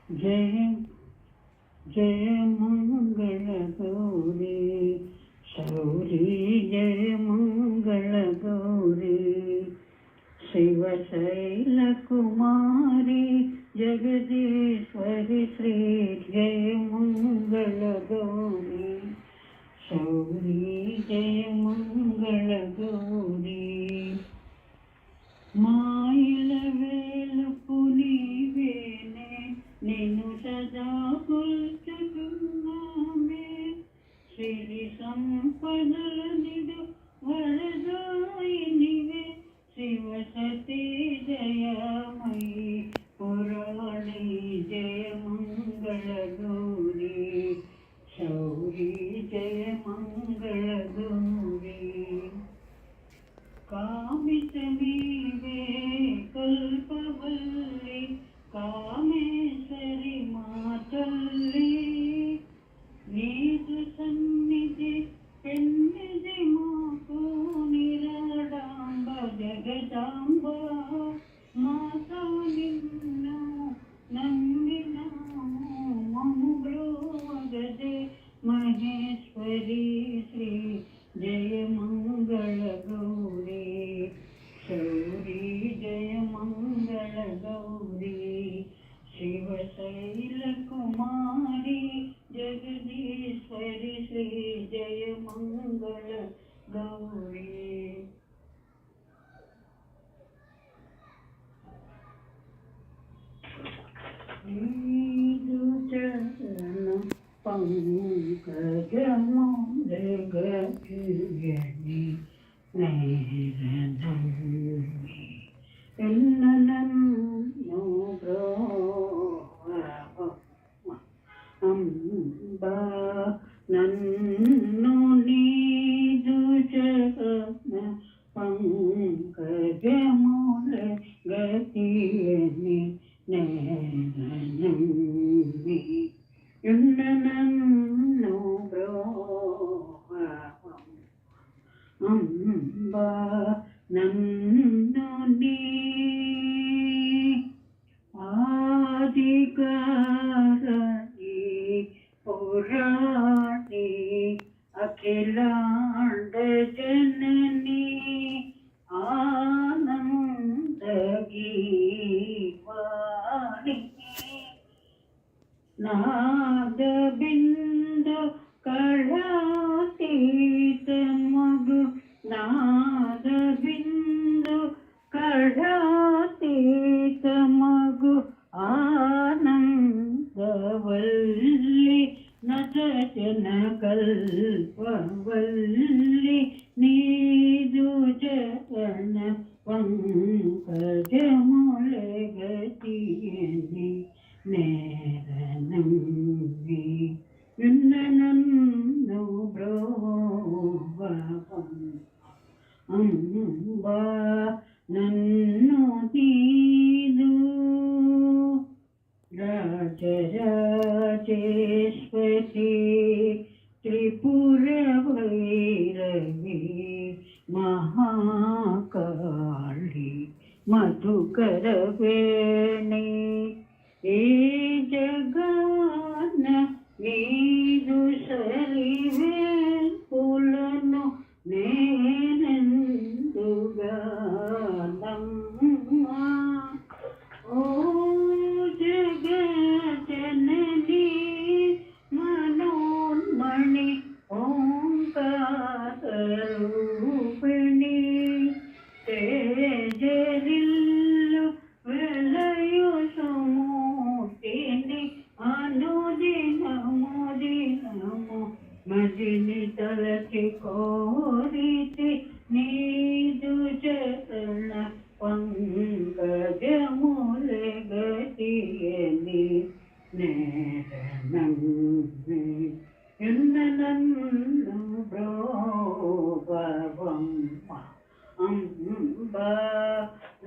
जय जय मंगल गौरी शौरी जय मंगल गौरी शिवशैल कुमारी जगदीश्वरी श्री जय मंगल गौरी शौरी जय मंगल गौरी माइल वेल पुनी वेने निनु सदा कुल्चुन्नामे श्री संपदल निडु वरदायिनिवे शिव सती जयमयी पुराणी जय मंगल गौरी शौरी जय मंगल गौरी कामितमीवे कल्पवल्ली कामेश्वरी मातल्ली नीतु सन्निधि पेन्निधि माको निराडांब जगदांब माता निन्नु नम्मिनामु ममुग्रोवगदे महेश्वरी श्री जय मंगल गौरी शौरी जय मंगल गौरी शिवशैल कुमारी जगदीश्वरी श्री जय मंगल गौरी चरण पंकजमोदगनि नैरदम्मि ಎನ್ನನನ್ನು ಅಂಬ ನನ್ನು ನೀದು ಜಗನ ಪಂಕಜ ಮೂಲ ಗತಿಯನಿ ನೇರನಮ್ಮಿ ಎನ್ನನನ್ನು ಅಂಬ ನನ್ನು ನೀ ಆದಿಕಾರಣಿ ಪುರಾಣಿ ಅಖಿಲಾಂಡ ಜನನಿ ಆನಂದ ಗೀವಾಣಿ ನಾದ ಬಿಂದು ಕಳಾತೀತ ಮಗು ನಾದ ಬಿಂದು ಕಳಾತೀತ ಮಗು ಆನಂದವಲ್ಲಿ ನಟನ ಕಲ್ಪವಲ್ಲಿ ನೀದು ಜಗನ ಪಂಕಜ ಮೊಳೆಗತಿಯನಿ ನೇರನಮ್ಮಿ ನನ್ನನ್ನು ಬ್ರೋವಂ ಅಂಬ ನನ್ನು ತೀದು ರಾಜರಾಜೇಶ್ವರಿ ತ್ರಿಪುರ ಭೈರವಿ ಮಹಾಕಾಳಿ ಮಧುಕರ ವೇಣಿ ಈ ಜಗನ್ನ ನೀದು ಸರಿವೆ ಪುಲನು ನೇನೆಂದುಗಾನಮ್ಮ ಓ ಜಗಜನನಿ ಮನೋನ್ಮಣಿ ಓಂಕಾರ ರೂಪಿಣಿ ತೇಜರಿಲ್ಲು ವೆಲಯು ಸಮೂರ್ತಿನಿ ಅನುದಿನಮು ದಿನಮು ಮಜಿನಿ ತಲಚಿ ಕೋರಿತಿ ನೀದು ಚರಣ ಪಂಕಜ ಮೂಲೆ ಗತಿಯಲಿ ನೇರನಮ್ಮಿ ಎನ್ನನನ್ನು ಬ್ರೋವಂ ಅಂಬ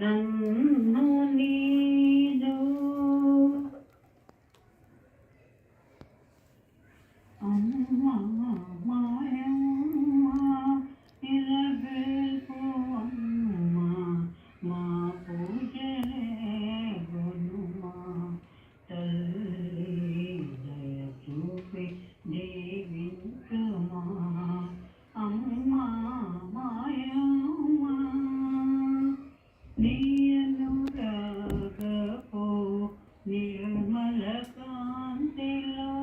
ನನ್ನು ನೀದು ಅಮ್ಮ ಮಾಯಮ್ಮ ಇರಬೇಕು ಅಮ್ಮ ಮಾ ಪೂಜೆ ಗುರುಮ ತಲ್ಲ నిర్మల కాంతిలో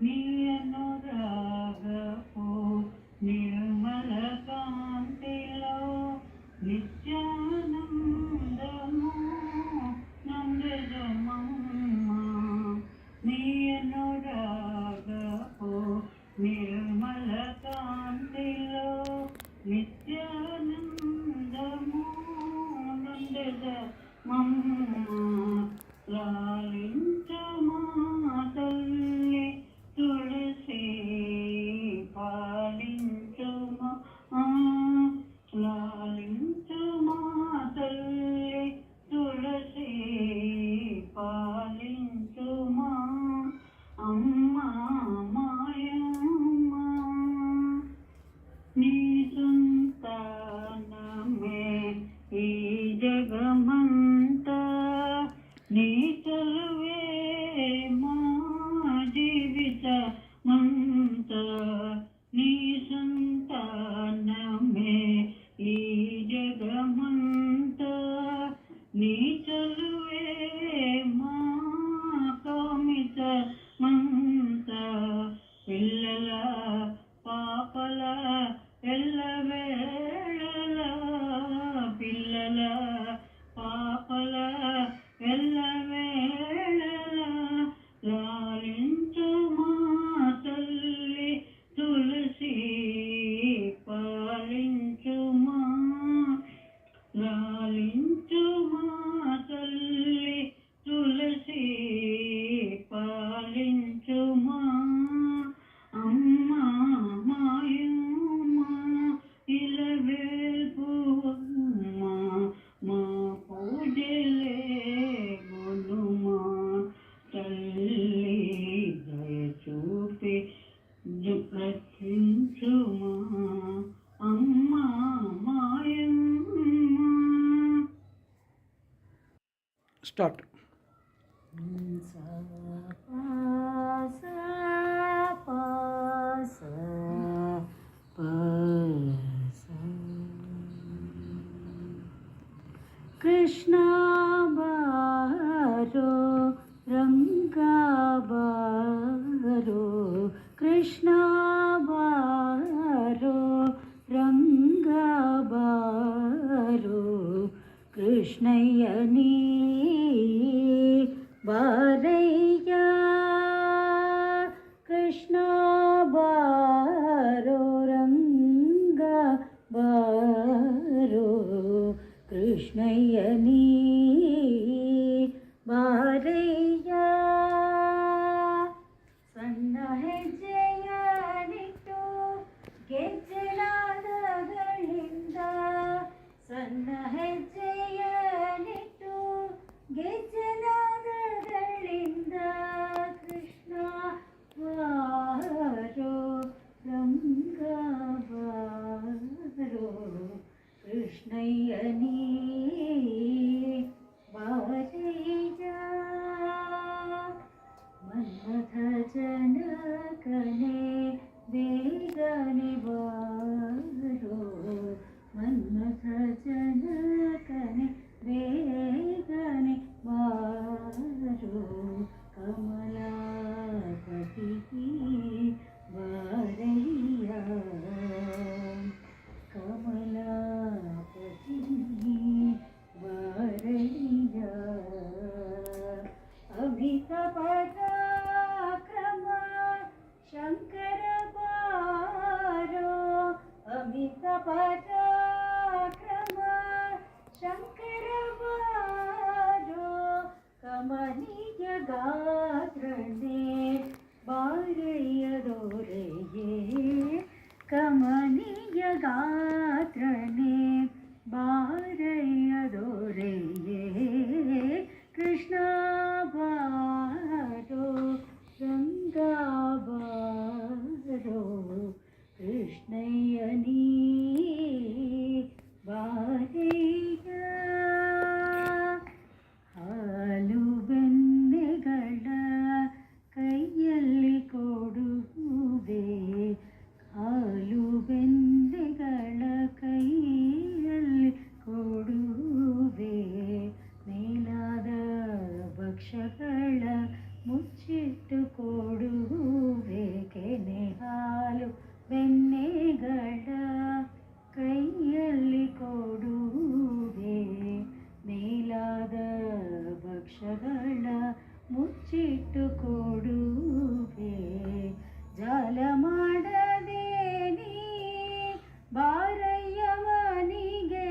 నీ అనురాగపు నిర్మల కాంతిలో నిత్యానందము నందజమమ్మ నీ అనురాగపు నిర్మల కాంతిలో నిత్యానందము నందజమమ్మ లాలించు మా తల్లి తులసి పాలించు మా లాలించు మా తల్లి తులసి పాలించు మా అమ్మ మాయమ్మ నీ సంతానమే ఈ జగమంతా నీ చలువే మా జీవితమంతా నీ సంతానమే ఈ జగమంతా నీ చలువే మా కామితమంతా పిల్లల పాపల ఎల్లవేళల పిల్లల పాపల ఎల్లవేళల లాలించు మా తల్లి తులసి పాలించు మా లాలించు మా తల్లి తులసి పాలించు మా అమ్మ మాయమ్మ ఇలవేల్పుమ్మ మా పూజలే గునుమా తల్లి దయ చూపి రక్షించుమా అమ్మ మాయమ్మ. స్టార్ట్. కృష్ణ బారో రంగా బారో కృష్ణ బారో రంగా బారో కృష్ణయ్యని బారయ్య కృష్ణ బారో రంగా బారో కృష్ణయ్యని బారయ్య ಸಣ್ಣ ಹೆಜ್ಜೆಯನಿಟ್ಟು ಗೆಜ್ಜೆನಾದಗಳಿಂದ ಸಣ್ಣ ಹೆಜ್ಜೆಯನಿಟ್ಟು ಗೆಜ್ಜೆನಾದಗಳಿಂದ ಕೃಷ್ಣ ಬಾರೋ ರಂಗ ಬಾರೋ ಕೃಷ್ಣಯ್ಯನಿ ಬಾರಯ್ಯ ಮನ್ಮಥ ಜನಕನೆ ಬೇಗನೆ ಬಾರೋ ಮನ್ಮಥ ಜನಕನೆ ಬೇಗನೆ ಬಾರೋ ಕಮಲಾಪತಿ ಬಾರಯ್ಯ ಕಮಲಾಪತಿ ಬಾರಯ್ಯ ಅಮಿತ ಪರಾಕ್ರಮ ಶಂಕರ ಬಾರೋ ಅಮಿತ ಪರಾಕ್ರಮ ಶಂಕರ ಬಾರೋ ಕಮನೀಯ ಗಾತ್ರನೇ ಬಾರಯ್ಯದೊರೆಯೇ ಕಮನೀಯ ಗಾತ್ರನೇ ಬಾರಯ್ಯದೊರೆಯೇ ಕೃಷ್ಣ ಬಾರೋ ರಂಗ ಬಾರೋ ಕೃಷ್ಣಯ್ಯನಿ ಬಾರಯ್ಯ ಹಾಲು ಬೆಣ್ಣೆಗಳ ಬಿಟ್ಟು ಕೊಡುವೆ ಜಾಲ ಮಾಡದೆ ನೀ ಬಾರಯ್ಯ ಮನಿಗೆ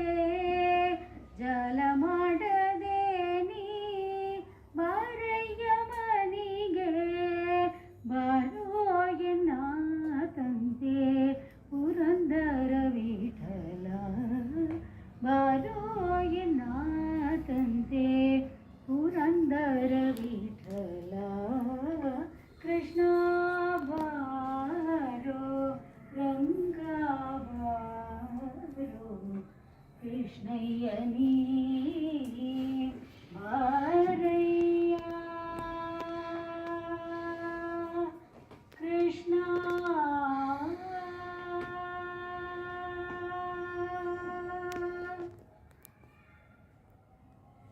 ಜಾಲ ಮಾಡದೆ ನೀ ಬಾರಯ್ಯ ಮನಿಗೆ ಬಾರೋ ಎನ್ನ ತಂದೆ ಪುರಂದರ ವಿಠಲ ಬಾರೋ ಎನ್ನ ತಂದೆ ಪುರಂದರ ವಿಠಲ ಕೃಷ್ಣ ಬಾರೋ ರಂಗ ಬಾರೋ ಕೃಷ್ಣಯ್ಯ ನೀ ಬಾರಯ್ಯ ಕೃಷ್ಣ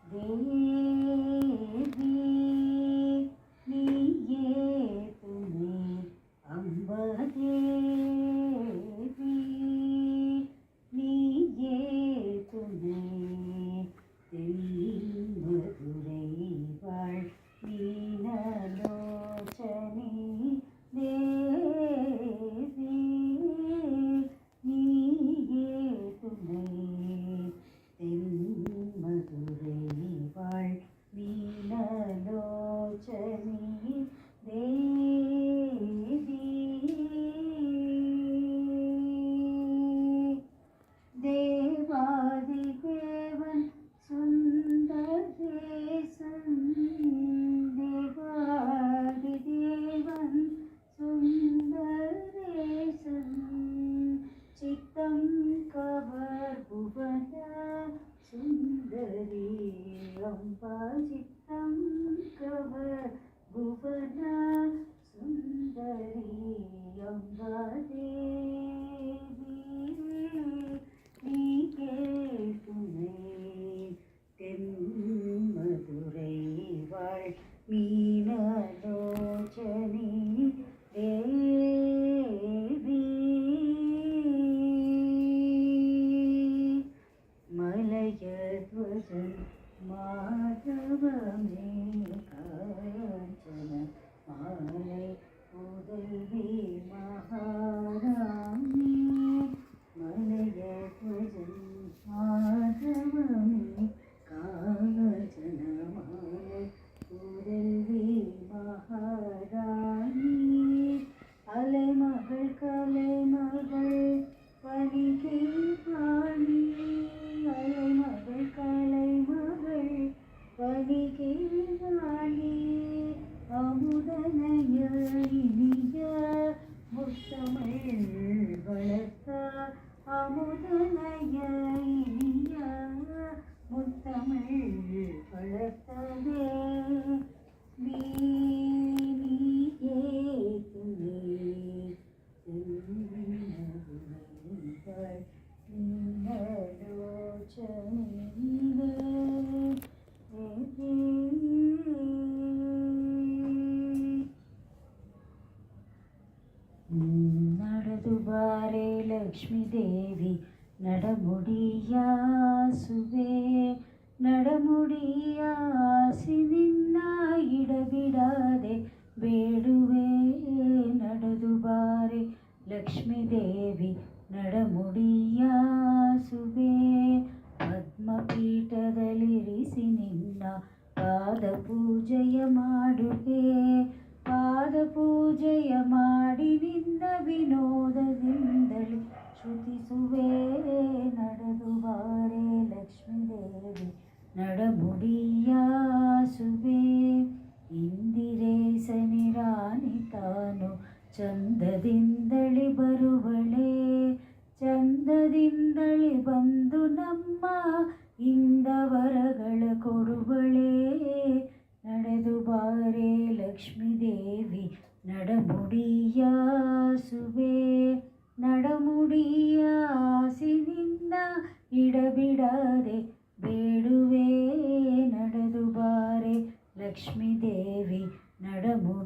देवी नीये तुम्हें अम्ब देवी नीये तुम्हें मधुरै वाळ मीनलोचने देवी नीये तुम्हें मधुरै वाळ मीनलोचने देवी देवादिदेवन सुन्दरेशन् देवादिदेवन सुन्दरेशन् चित्तं कवर्भुवन सुन्दरी अम्बा चित्तं कवर्भुवन सुन्दरी अम्बा देवी नीके तुम्हें मधुरै वाळ मीनलोचने देवी मलयध्वजं माधवमे काञ्चन मालय उदैवी महारानी मलयध्वजं माधवमे काञ्चन मालय उदैवी महारानी अलेमगळ कलेमगळ पलिके पाणी अलेमगळ कलेमगळ पलिके पाणी अमुदनय इनिय मुक्तमिழ் வளர்த்த अमुदनय इनिय मुक्तमिழ் வளர்த்ததே நீயே துணை ನಡೆದು ಬಾರೆ ಲಕ್ಷ್ಮೀ ದೇವಿ ನಡಮುಡಿಯಾಸುವೆ ನಡಮುಡಿಯಾಸಿ ನಿನ್ನ ಇಡಬಿಡದೆ ಬೇಡುವೆ ನಡೆದು ಬಾರೆ ಲಕ್ಷ್ಮೀ ದೇವಿ ನಡಮುಡಿಯಾಸುವೆ ಪದ್ಮಪೀಠದಲ್ಲಿರಿಸಿ ನಿನ್ನ ಪಾದ ಪೂಜೆಯ ಮಾಡುವೆ ಪಾದ ಪೂಜೆಯ ಮಾಡಿ ನಿನ್ನ ವಿನೋದದಿಂದಲೇ ಶ್ರುತಿಸುವೆ ನಡೆದು ಬಾರೆ ಲಕ್ಷ್ಮೀ ದೇವಿ ನಡಮುಡಿಯಾಸುವೆ ಇಂದಿರೇಸನಿ ರಾಣಿ ತಾನು ಚಂದದಿಂದಳಿ ಬರುವಳೆ ಚಂದದಿಂದಳಿ ಬಂದು ನಮ್ಮ ಇಂದವರಗಳ ಕೊಡುವಳೆ ನಡೆದು ಬಾರೆ ಲಕ್ಷ್ಮೀ ದೇವಿ ನಡಮುಡಿಯಾಸುವೆ ನಡಮುಡಿಯಾಸಿ ನಿನ್ನ ಇಡಬಿಡದೆ ಬೇಡುವೆ ನಡೆದು ಬಾರೆ ಲಕ್ಷ್ಮೀ ದೇವಿ ನಡಮುಡಿಯಾಸುವೆ.